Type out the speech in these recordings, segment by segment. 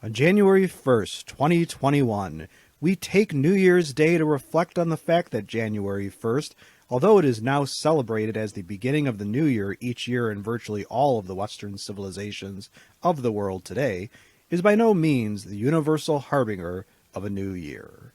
On January 1st, 2021, we take New Year's Day to reflect on the fact that January 1st, although it is now celebrated as the beginning of the new year each year in virtually all of the Western civilizations of the world today, is by no means the universal harbinger of a new year.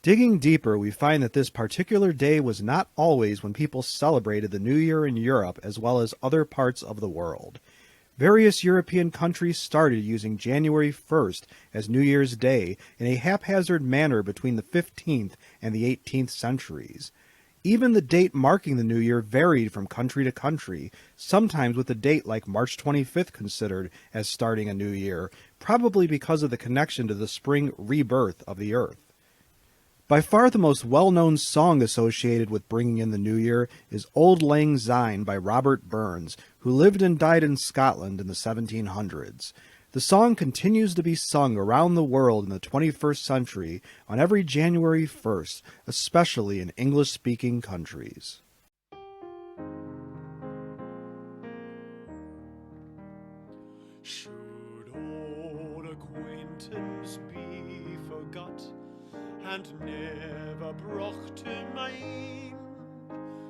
Digging deeper, we find that this particular day was not always when people celebrated the New Year in Europe as well as other parts of the world. Various European countries started using January 1st as New Year's Day in a haphazard manner between the 15th and the 18th centuries. Even the date marking the New Year varied from country to country, sometimes with a date like March 25th considered as starting a new year, probably because of the connection to the spring rebirth of the earth. By far the most well-known song associated with bringing in the new year is Auld Lang Syne by Robert Burns, who lived and died in Scotland in the 1700s. The song continues to be sung around the world in the 21st century on every January 1st, especially in English-speaking countries. Should old acquaintance be forgot and never brought to mind?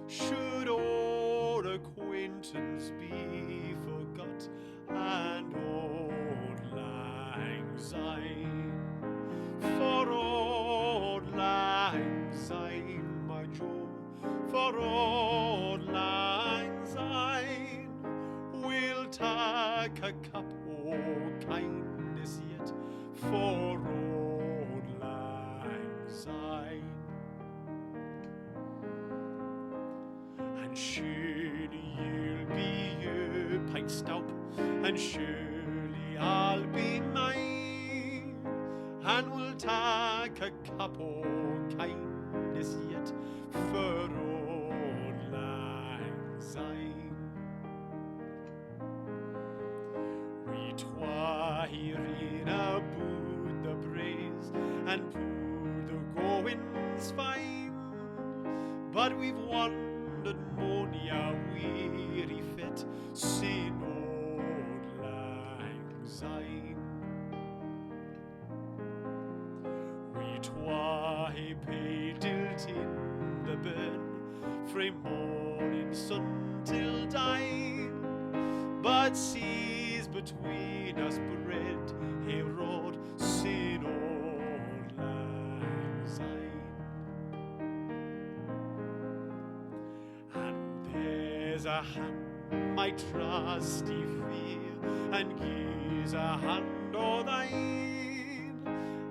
Should old acquaintance be forgot and Auld Lang Syne? For Auld Lang Syne, my Jo, for Auld Lang Syne, we'll take a cup o' kindness yet for Auld Lang Syne. And surely you'll be your pint stout, and surely I'll be mine, and we'll take a cup o' kindness yet for Auld Lang Syne. We twa herein aboot the braes, and poor the going's fine, but we've wandered mony a weary fit sin Auld Lang Syne. We twa hae paidled in the burn frae morning sun till dine, but seas between us bred hae rod sin Auld Lang Syne. And there's a hand, my trusty fear, and gives a hand o' thine,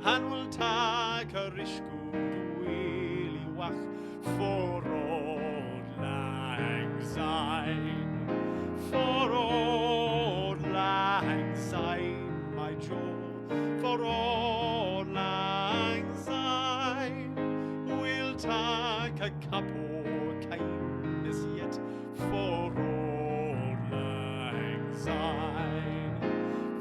and we'll take a rish good wheelie wach for Auld Lang Syne. For Auld Lang Syne, my Jo, for Auld Lang Syne, we'll take a cup o' kindness yet for Auld Lang Syne.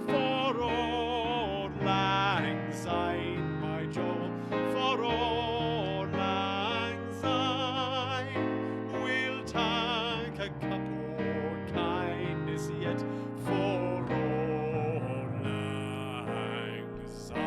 For Auld Lang Syne, my Jo, for Auld Lang Syne, we'll take a cup o' kindness yet for Auld Lang Syne.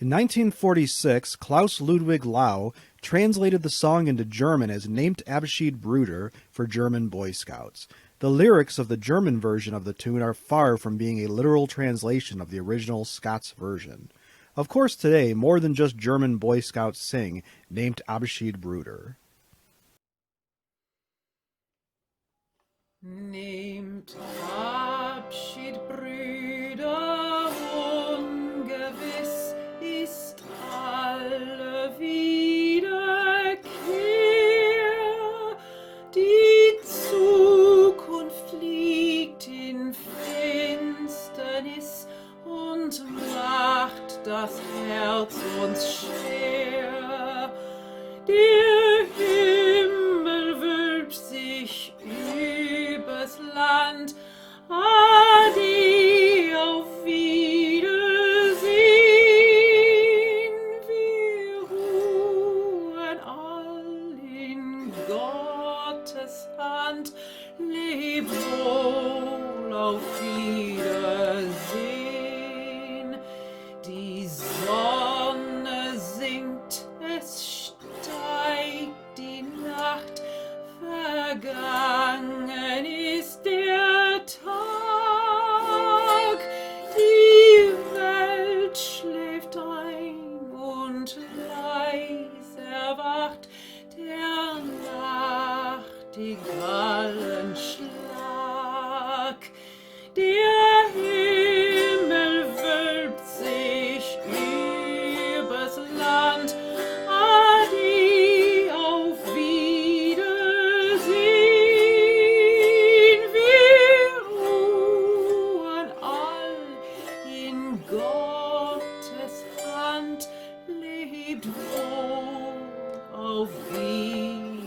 In 1946, Klaus Ludwig Lau translated the song into German as Nehmt Abschied Brüder for German Boy Scouts. The lyrics of the German version of the tune are far from being a literal translation of the original Scots version. Of course, today, more than just German Boy Scouts sing Nehmt Abschied Brüder. Nehmt Abschied, Brüder, ungewiss ist alle Wiederkehr. Die Zukunft liegt in Finsternis und macht das Herz uns schwer. Der Himmel wölbt sich übers Land, Ade, auf lebt wohl, auf Wiedersehen. Die Sonne sinkt, es steigt die Nacht, vergangen ist der Tag. Die Welt schläft ein und leis erwacht der Nachtigallenschlag. Der Himmel wölbt sich übers Land. Adi, auf Wiedersehen. Wir ruhen all in Gottes Hand. Lebt wohl, auf Wiedersehen.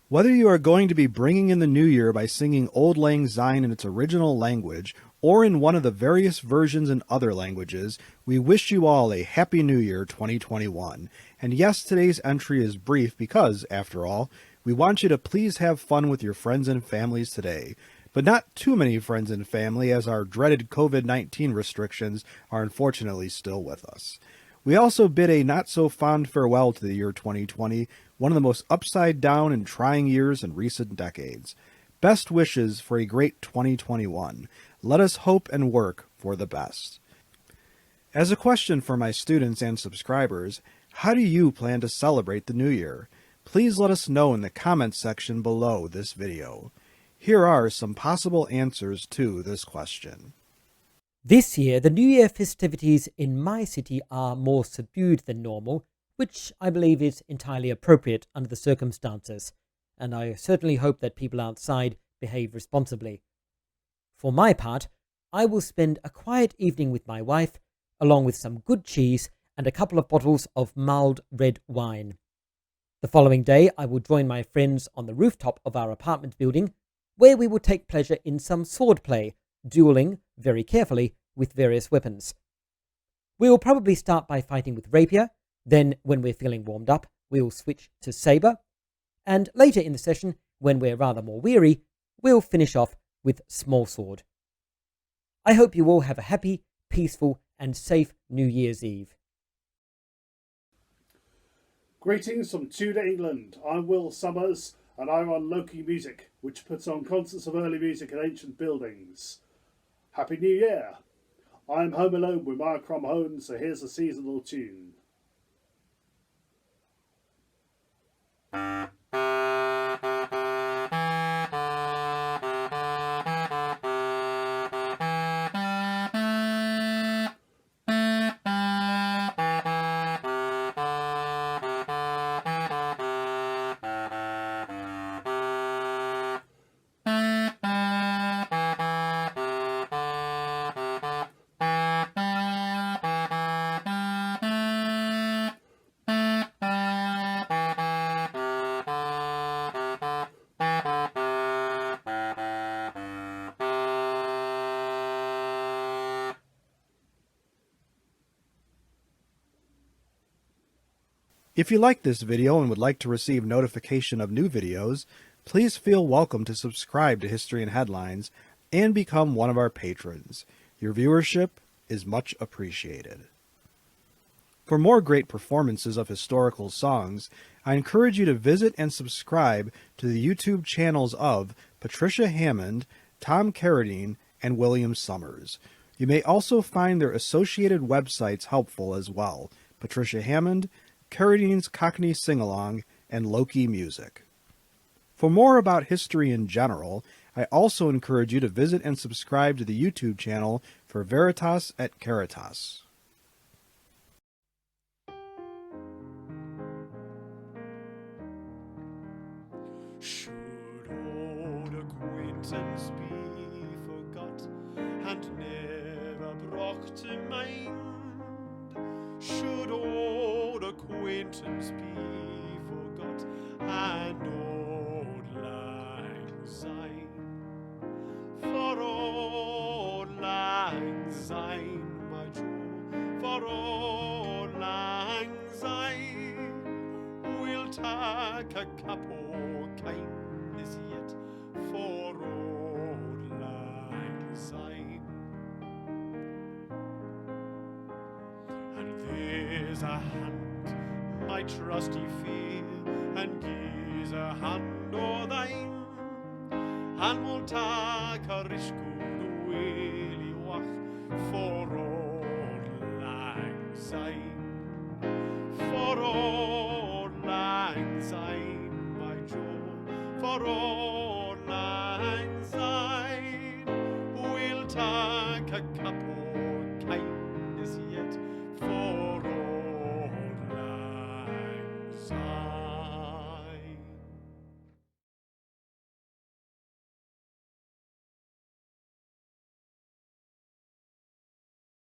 Whether you are going to be bringing in the new year by singing Auld Lang Syne in its original language or in one of the various versions in other languages, we wish you all a Happy New Year 2021. And yes, today's entry is brief because, after all, we want you to please have fun with your friends and families today. But not too many friends and family, as our dreaded COVID-19 restrictions are unfortunately still with us. We also bid a not-so-fond farewell to the year 2020, one of the most upside-down and trying years in recent decades. Best wishes for a great 2021. Let us hope and work for the best. As a question for my students and subscribers, how do you plan to celebrate the new year? Please let us know in the comments section below this video. Here are some possible answers to this question. This year, the New Year festivities in my city are more subdued than normal, which I believe is entirely appropriate under the circumstances, and I certainly hope that people outside behave responsibly. For my part, I will spend a quiet evening with my wife, along with some good cheese and a couple of bottles of mulled red wine. The following day, I will join my friends on the rooftop of our apartment building, where we will take pleasure in some sword play, dueling, very carefully, with various weapons. We will probably start by fighting with rapier, then when we're feeling warmed up, we will switch to saber, and later in the session, when we're rather more weary, we'll finish off with smallsword. I hope you all have a happy, peaceful, and safe New Year's Eve. Greetings from Tudor, England. I'm Will Summers, and I run Loki Music, which puts on concerts of early music in ancient buildings. Happy New Year! I'm home alone with Maya Cromhone, so here's a seasonal tune. If you like this video and would like to receive notification of new videos, please feel welcome to subscribe to History and Headlines and become one of our patrons. Your viewership is much appreciated. For more great performances of historical songs, I encourage you to visit and subscribe to the YouTube channels of Patricia Hammond, Tom Carradine, and William Summers. You may also find their associated websites helpful as well: Patricia Hammond, Carradine's Cockney Sing-Along, and Loki Music. For more about history in general, I also encourage you to visit and subscribe to the YouTube channel for Veritas et Caritas. Should old acquaintance be forgot and never brought to mind? Should old acquaintance be forgot and Auld Lang Syne? For will take a cup o' kindness yet for Auld Lang Syne. And there's a hand, my trusty fear, and gives a hand o' thine, and will take a risk good whaley wach for Auld Lang Syne. For Auld Lang Syne, my Joe, for Auld